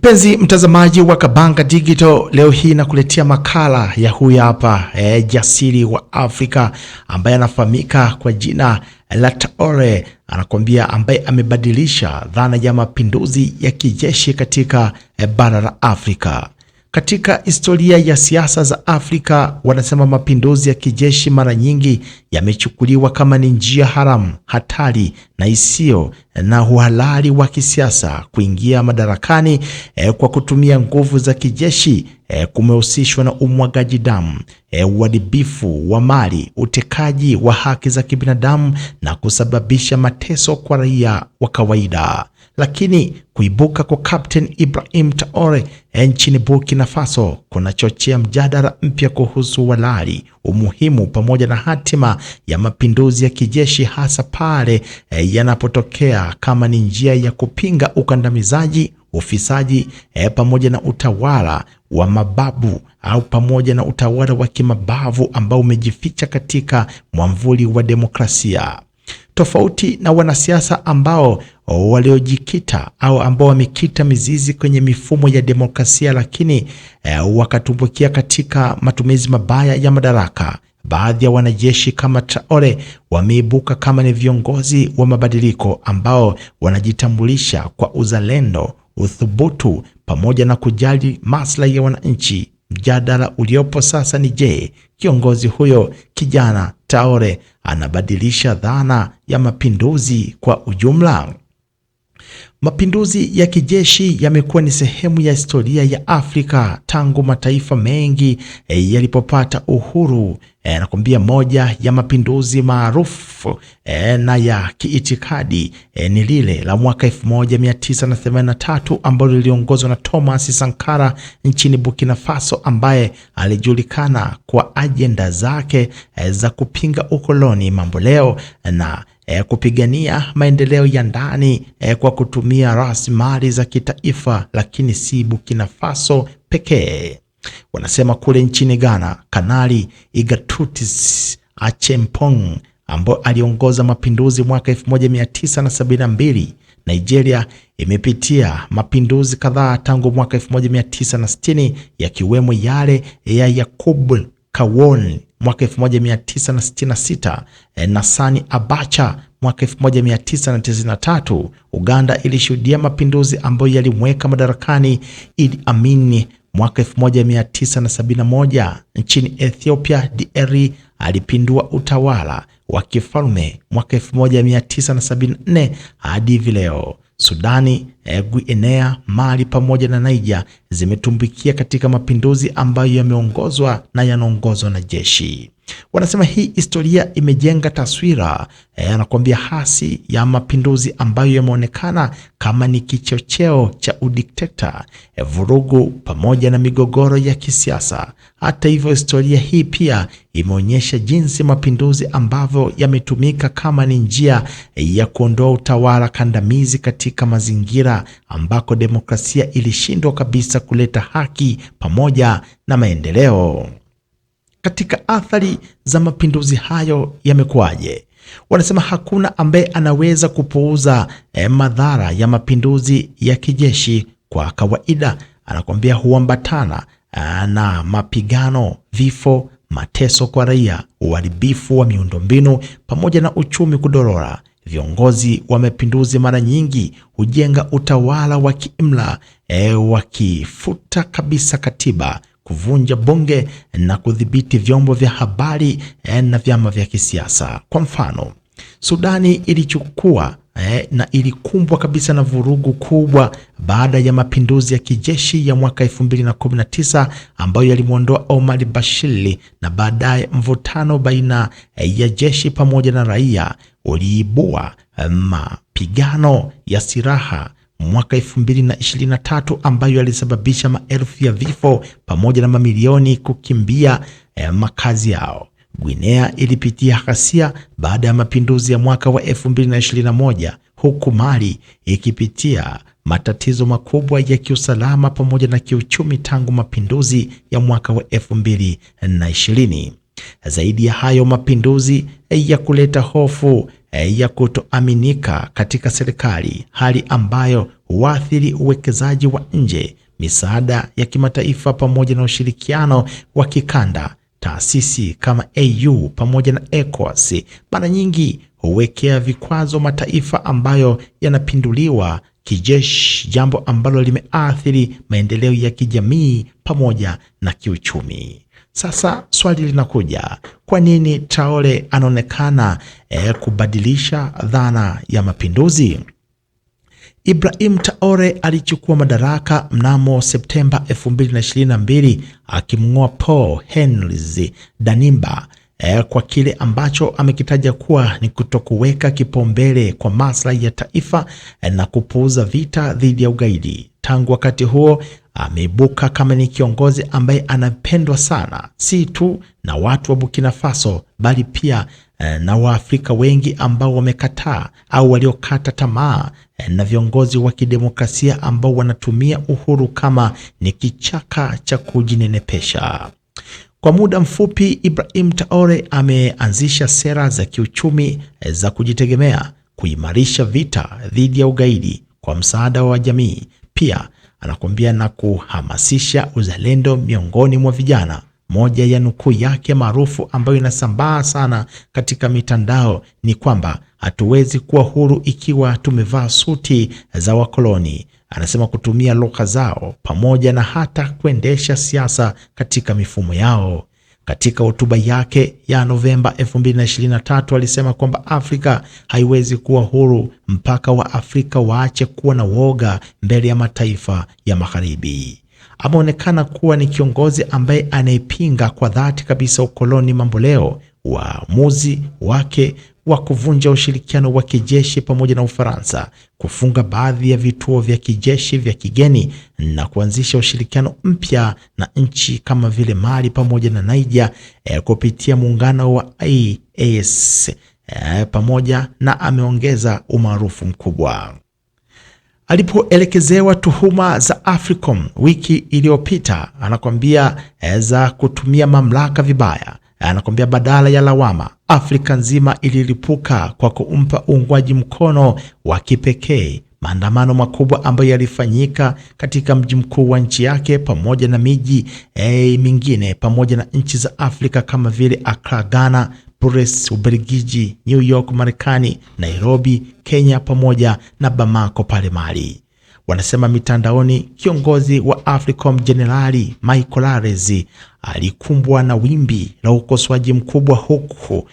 Mpenzi mtazamaji wa Kabanga Digital, leo hii nakuletea makala ya huyu hapa jasiri wa Afrika ambaye anafahamika kwa jina la Traore. Anakuambia ambaye amebadilisha dhana ya mapinduzi ya kijeshi katika bara la Afrika. Katika historia ya siasa za Afrika, wanasema mapinduzi ya kijeshi mara nyingi yamechukuliwa kama ni njia haramu, hatari na isiyo na uhalali wa kisiasa. Kuingia madarakani kwa kutumia nguvu za kijeshi kumehusishwa na umwagaji damu, uharibifu wa mali, utekaji wa haki za kibinadamu na kusababisha mateso kwa raia wa kawaida. Lakini kuibuka kwa Captain Ibrahim Traore nchini Burkina Faso kunachochea mjadala mpya kuhusu uhalali, umuhimu pamoja na hatima ya mapinduzi ya kijeshi, hasa pale yanapotokea kama ni njia ya kupinga ukandamizaji, ufisadi pamoja na utawala wa mababu au pamoja na utawala wa kimabavu ambao umejificha katika mwamvuli wa demokrasia. Tofauti na wanasiasa ambao waliojikita au ambao wamekita mizizi kwenye mifumo ya demokrasia, lakini wakatumbukia katika matumizi mabaya ya madaraka, baadhi ya wanajeshi kama Traore wameibuka kama ni viongozi wa mabadiliko ambao wanajitambulisha kwa uzalendo, uthubutu pamoja na kujali maslahi ya wananchi. Mjadala uliopo sasa ni je, kiongozi huyo kijana Traore anabadilisha dhana ya mapinduzi kwa ujumla? Mapinduzi ya kijeshi yamekuwa ni sehemu ya historia ya Afrika tangu mataifa mengi yalipopata uhuru. Nakwambia moja ya mapinduzi maarufu na ya kiitikadi ni lile la mwaka 1983 ambalo liliongozwa na Thomas Sankara nchini Burkina Faso, ambaye alijulikana kwa ajenda zake za kupinga ukoloni mamboleo na kupigania maendeleo ya ndani kwa kutumia rasilimali za kitaifa. Lakini si Burkina Faso pekee. Wanasema kule nchini Ghana, Kanali Igatutis Achempong ambaye aliongoza mapinduzi mwaka 1972. Nigeria imepitia mapinduzi kadhaa tangu mwaka 1960, yakiwemo yale ya Yakubu Gowon mwaka 1966 na Sani Abacha mwaka 1993. Uganda ilishuhudia mapinduzi ambayo yalimweka madarakani Idi Amin mwaka 1971. Nchini Ethiopia, DR alipindua utawala wa kifalme mwaka 1974 hadi hivi leo. Sudani, Guinea, Mali pamoja na Niger zimetumbukia katika mapinduzi ambayo yameongozwa na yanaongozwa na jeshi. Wanasema hii historia imejenga taswira anakuambia hasi ya mapinduzi ambayo yameonekana kama ni kichocheo cha udikteta, vurugu pamoja na migogoro ya kisiasa. Hata hivyo, historia hii pia imeonyesha jinsi mapinduzi ambavyo yametumika kama ni njia ya kuondoa utawala kandamizi katika mazingira ambako demokrasia ilishindwa kabisa kuleta haki pamoja na maendeleo. Katika athari za mapinduzi hayo yamekuwaje? Wanasema hakuna ambaye anaweza kupuuza madhara ya mapinduzi ya kijeshi. Kwa kawaida anakuambia huambatana na mapigano, vifo, mateso kwa raia, uharibifu wa miundombinu pamoja na uchumi kudorora. Viongozi wa mapinduzi mara nyingi hujenga utawala wa kiimla, wakifuta kabisa katiba, kuvunja bunge na kudhibiti vyombo vya habari na vyama vya kisiasa. Kwa mfano, Sudani ilichukua na ilikumbwa kabisa na vurugu kubwa baada ya mapinduzi ya kijeshi ya mwaka 2019 ambayo yalimwondoa Omar al-Bashir, na baadaye mvutano baina ya jeshi pamoja na raia uliibua mapigano ya silaha mwaka 2023 ambayo yalisababisha maelfu ya vifo pamoja na mamilioni kukimbia makazi yao. Guinea ilipitia ghasia baada ya mapinduzi ya mwaka wa 2021, huku Mali ikipitia matatizo makubwa ya kiusalama pamoja na kiuchumi tangu mapinduzi ya mwaka wa 2020. Zaidi ya hayo, mapinduzi ya kuleta hofu ya kutoaminika katika serikali, hali ambayo huathiri uwekezaji wa nje, misaada ya kimataifa pamoja na ushirikiano wa kikanda. Taasisi kama AU pamoja na ECOWAS mara nyingi huwekea vikwazo mataifa ambayo yanapinduliwa kijeshi, jambo ambalo limeathiri maendeleo ya kijamii pamoja na kiuchumi. Sasa swali linakuja, kwa nini Traore anaonekana kubadilisha dhana ya mapinduzi? Ibrahim Traore alichukua madaraka mnamo Septemba 2022 akimng'oa Paul Henri Damiba kwa kile ambacho amekitaja kuwa ni kutokuweka kipaumbele kwa maslahi ya taifa na kupuuza vita dhidi ya ugaidi. Tangu wakati huo ameibuka kama ni kiongozi ambaye anapendwa sana, si tu na watu wa Burkina Faso bali pia na Waafrika wengi ambao wamekataa au waliokata tamaa na viongozi wa kidemokrasia ambao wanatumia uhuru kama ni kichaka cha kujinenepesha. Kwa muda mfupi, Ibrahim Traore ameanzisha sera za kiuchumi za kujitegemea, kuimarisha vita dhidi ya ugaidi kwa msaada wa jamii. Pia anakuambia na kuhamasisha uzalendo miongoni mwa vijana. Moja ya nukuu yake maarufu ambayo inasambaa sana katika mitandao ni kwamba hatuwezi kuwa huru ikiwa tumevaa suti za wakoloni. Anasema kutumia lugha zao pamoja na hata kuendesha siasa katika mifumo yao. Katika hotuba yake ya Novemba 2023 alisema kwamba Afrika haiwezi kuwa huru mpaka wa Afrika waache kuwa na woga mbele ya mataifa ya magharibi. Ameonekana kuwa ni kiongozi ambaye anayepinga kwa dhati kabisa ukoloni mamboleo. Uamuzi wake wa kuvunja ushirikiano wa kijeshi pamoja na Ufaransa, kufunga baadhi ya vituo vya kijeshi vya kigeni na kuanzisha ushirikiano mpya na nchi kama vile Mali pamoja na Niger kupitia muungano wa EAS pamoja na ameongeza umaarufu mkubwa. Alipoelekezewa tuhuma za Africom wiki iliyopita, anakwambia za kutumia mamlaka vibaya. Anakwambia badala ya lawama, Afrika nzima ililipuka kwa kumpa uungwaji mkono wa kipekee. Maandamano makubwa ambayo yalifanyika katika mji mkuu wa nchi yake pamoja na miji mingine pamoja na nchi za Afrika kama vile Accra, Ghana, Paris, Ubelgiji, New York, Marekani, Nairobi, Kenya pamoja na Bamako pale Mali. Wanasema mitandaoni, kiongozi wa Africom Generali Michael Arez alikumbwa na wimbi la ukosoaji mkubwa, huku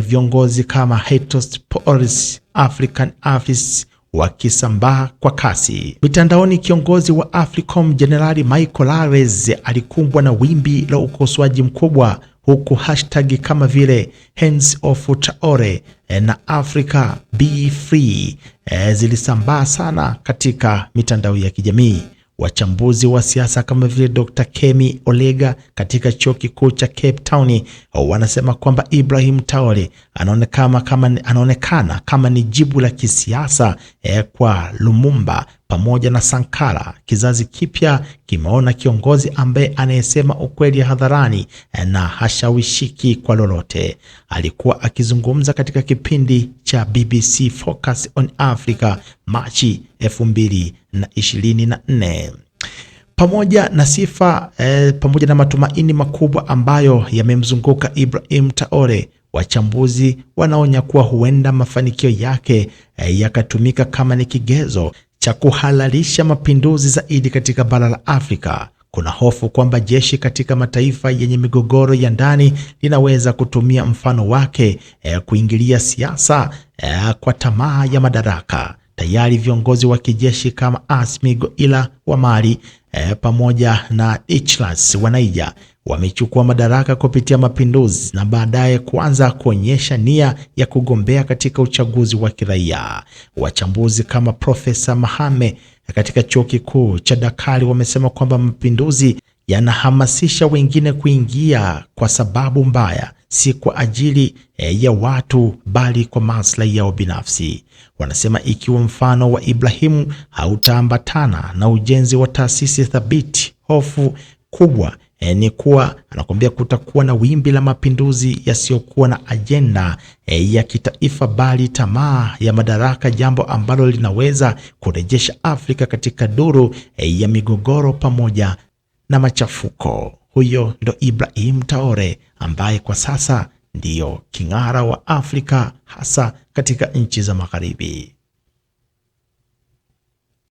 viongozi kama Heritos Police African Office wakisambaa kwa kasi. Mitandaoni, kiongozi wa Africom Generali Michael Arez alikumbwa na wimbi la ukosoaji mkubwa, huku hashtag kama vile Hands Off Traore na Africa Be Free zilisambaa sana katika mitandao ya kijamii. Wachambuzi wa siasa kama vile Dr. Kemi Olega katika chuo kikuu cha Cape Town wanasema kwamba Ibrahim Traore anaonekana kama ni jibu la kisiasa kwa Lumumba pamoja na Sankara. Kizazi kipya kimeona kiongozi ambaye anayesema ukweli hadharani na hashawishiki kwa lolote. Alikuwa akizungumza katika kipindi cha BBC Focus on Africa Machi 2024. Pamoja na sifa pamoja na matumaini makubwa ambayo yamemzunguka Ibrahim Traore, wachambuzi wanaonya kuwa huenda mafanikio yake yakatumika kama ni kigezo cha kuhalalisha mapinduzi zaidi katika bara la Afrika. Kuna hofu kwamba jeshi katika mataifa yenye migogoro ya ndani linaweza kutumia mfano wake kuingilia siasa kwa tamaa ya madaraka. Tayari viongozi wa kijeshi kama Assimi Goïta wa Mali pamoja na Ichlas wa Niger wamechukua madaraka kupitia mapinduzi na baadaye kuanza kuonyesha nia ya kugombea katika uchaguzi wa kiraia. Wachambuzi kama Profesa Mahame katika chuo kikuu cha Dakar wamesema kwamba mapinduzi yanahamasisha wengine kuingia kwa sababu mbaya, si kwa ajili ya watu bali kwa maslahi yao binafsi. Wanasema ikiwa mfano wa Ibrahimu hautaambatana na ujenzi wa taasisi thabiti, hofu kubwa ni kuwa anakuambia kutakuwa na wimbi la mapinduzi yasiyokuwa na ajenda ya kitaifa bali tamaa ya madaraka, jambo ambalo linaweza kurejesha Afrika katika duru ya migogoro pamoja na machafuko. Huyo ndo Ibrahim Traore ambaye kwa sasa ndiyo king'ara wa Afrika hasa katika nchi za magharibi.